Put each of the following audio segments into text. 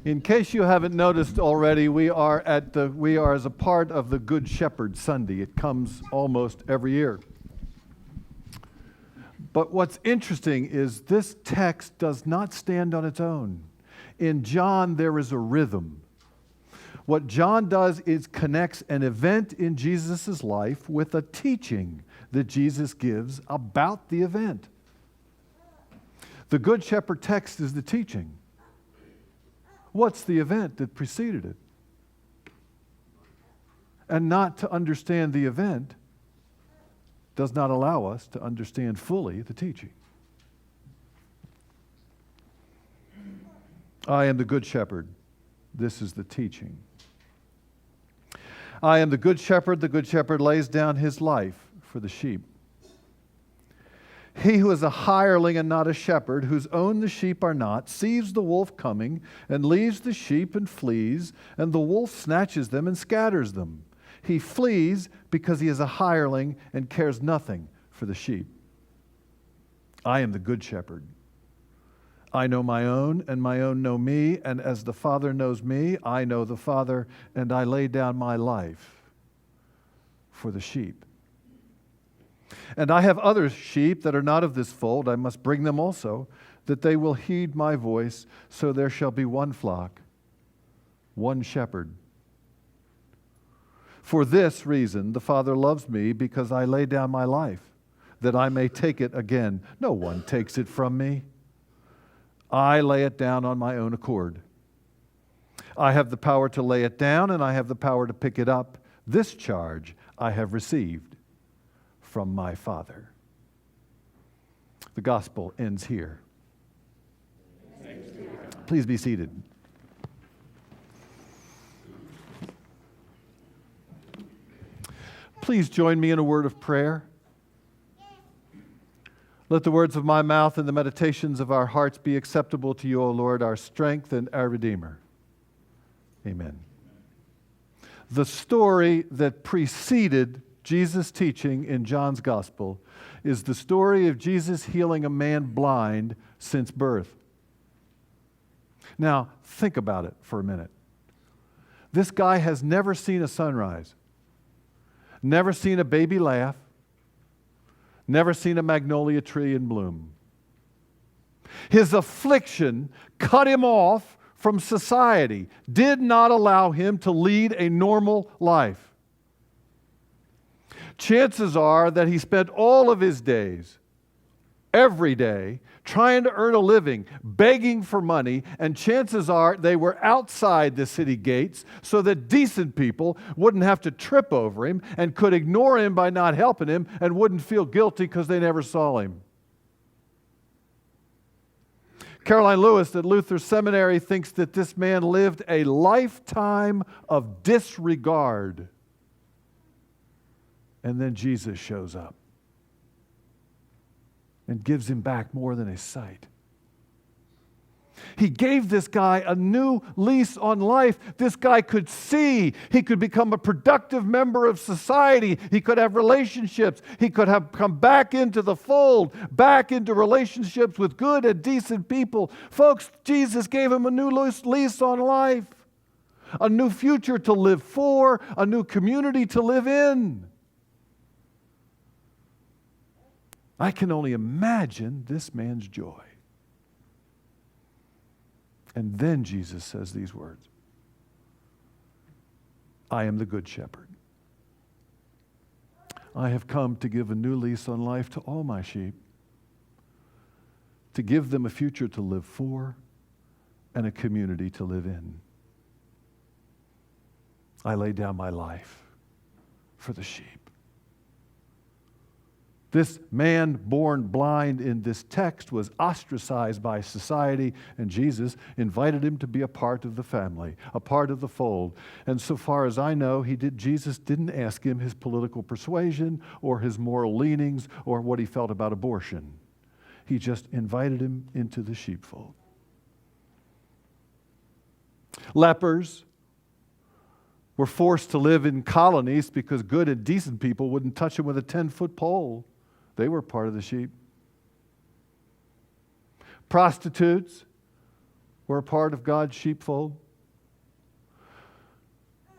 In case you haven't noticed already, we are as a part of the Good Shepherd Sunday. It comes almost every year. But what's interesting is this text does not stand on its own. In John, there is a rhythm. What John does is connects an event in Jesus' life with a teaching that Jesus gives about the event. The Good Shepherd text is the teaching. What's the event that preceded it? And not to understand the event does not allow us to understand fully the teaching. I am the Good Shepherd. This is the teaching. I am the Good Shepherd. The Good Shepherd lays down his life for the sheep. He who is a hireling and not a shepherd, whose own the sheep are not, sees the wolf coming and leaves the sheep and flees, and the wolf snatches them and scatters them. He flees because he is a hireling and cares nothing for the sheep. I am the Good Shepherd. I know my own, and my own know me, and as the Father knows me, I know the Father, and I lay down my life for the sheep. And I have other sheep that are not of this fold. I must bring them also, that they will heed my voice. So there shall be one flock, one shepherd. For this reason the Father loves me, because I lay down my life, that I may take it again. No one takes it from me. I lay it down on my own accord. I have the power to lay it down, and I have the power to pick it up. This charge I have received from my Father. The gospel ends here. Please be seated. Please join me in a word of prayer. Let the words of my mouth and the meditations of our hearts be acceptable to you, O Lord, our strength and our Redeemer. Amen. The story that preceded Jesus' teaching in John's Gospel is the story of Jesus healing a man blind since birth. Now, think about it for a minute. This guy has never seen a sunrise, never seen a baby laugh, never seen a magnolia tree in bloom. His affliction cut him off from society, did not allow him to lead a normal life. Chances are that he spent all of his days, every day, trying to earn a living, begging for money, and chances are they were outside the city gates so that decent people wouldn't have to trip over him and could ignore him by not helping him and wouldn't feel guilty because they never saw him. Caroline Lewis at Luther Seminary thinks that this man lived a lifetime of disregard. And then Jesus shows up and gives him back more than his sight. He gave this guy a new lease on life. This guy could see. He could become a productive member of society. He could have relationships. He could have come back into the fold, back into relationships with good and decent people. Folks, Jesus gave him a new lease on life, a new future to live for, a new community to live in. I can only imagine this man's joy. And then Jesus says these words. I am the Good Shepherd. I have come to give a new lease on life to all my sheep, to give them a future to live for and a community to live in. I lay down my life for the sheep. This man born blind in this text was ostracized by society, and Jesus invited him to be a part of the family, a part of the fold. And so far as I know, Jesus didn't ask him his political persuasion or his moral leanings or what he felt about abortion. He just invited him into the sheepfold. Lepers were forced to live in colonies because good and decent people wouldn't touch them with a 10-foot pole. They were part of the sheep. Prostitutes We're a part of God's sheepfold.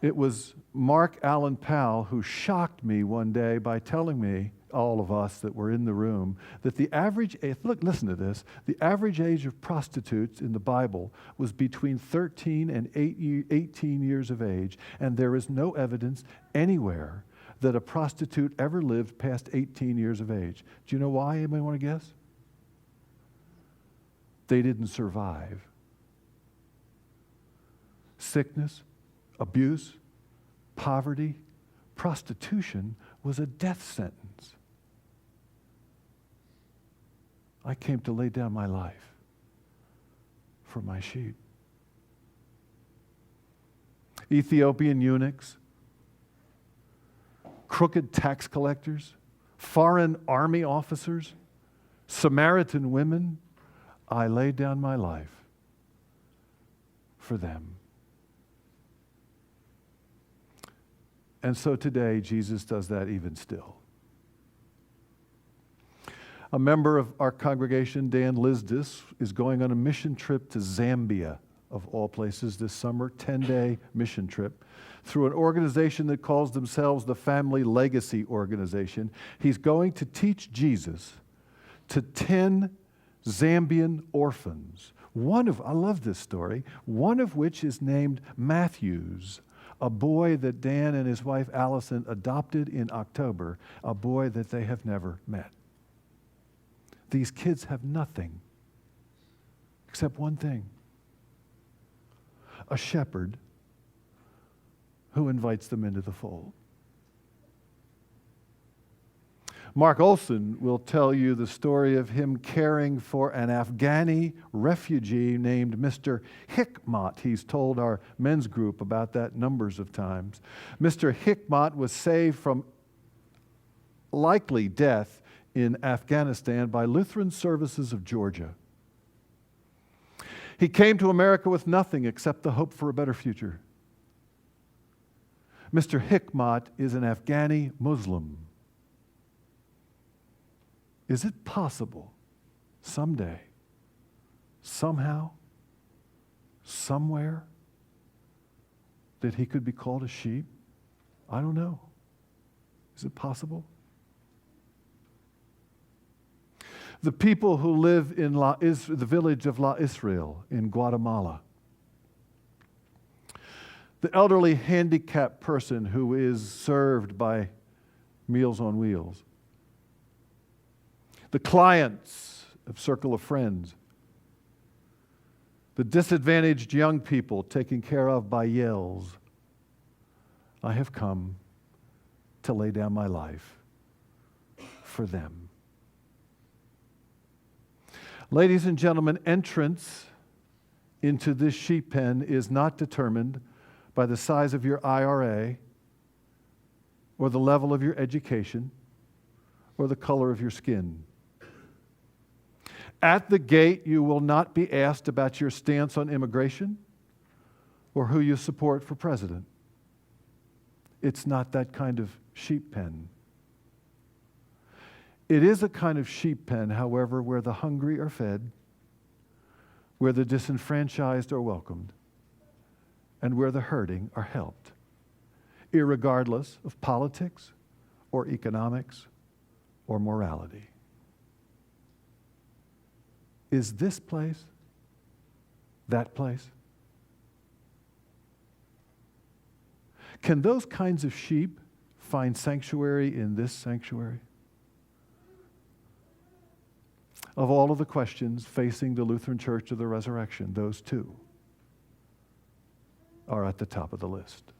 It was Mark Allen Powell who shocked me one day by telling me, all of us that were in the room, that the average age, listen to this, the average age of prostitutes in the Bible was between 13 and 18 years of age, and there is no evidence anywhere that a prostitute ever lived past 18 years of age. Do you know why? Anybody want to guess? They didn't survive. Sickness, abuse, poverty, prostitution was a death sentence. I came to lay down my life for my sheep. Ethiopian eunuchs, crooked tax collectors, foreign army officers, Samaritan women, I laid down my life for them. And so today, Jesus does that even still. A member of our congregation, Dan Lisdis, is going on a mission trip to Zambia, of all places, this summer, 10-day mission trip, through an organization that calls themselves the Family Legacy Organization. He's going to teach Jesus to 10 Zambian orphans, I love this story, one of which is named Matthews, a boy that Dan and his wife Allison adopted in October, a boy that they have never met. These kids have nothing except one thing: a shepherd who invites them into the fold. Mark Olson will tell you the story of him caring for an Afghani refugee named Mr. Hikmat. He's told our men's group about that numbers of times. Mr. Hikmat was saved from likely death in Afghanistan by Lutheran Services of Georgia. He came to America with nothing except the hope for a better future. Mr. Hikmat is an Afghani Muslim. Is it possible someday, somehow, somewhere, that he could be called a sheep? I don't know. Is it possible? The people who live in the village of La Israel in Guatemala, the elderly handicapped person who is served by Meals on Wheels, the clients of Circle of Friends, the disadvantaged young people taken care of by Yells. I have come to lay down my life for them. Ladies and gentlemen, entrance into this sheep pen is not determined by the size of your IRA or the level of your education or the color of your skin. At the gate, you will not be asked about your stance on immigration or who you support for president. It's not that kind of sheep pen. It is a kind of sheep pen, however, where the hungry are fed, where the disenfranchised are welcomed, and where the hurting are helped, irregardless of politics or economics or morality. Is this place that place? Can those kinds of sheep find sanctuary in this sanctuary? Of all of the questions facing the Lutheran Church of the Resurrection, those two are at the top of the list.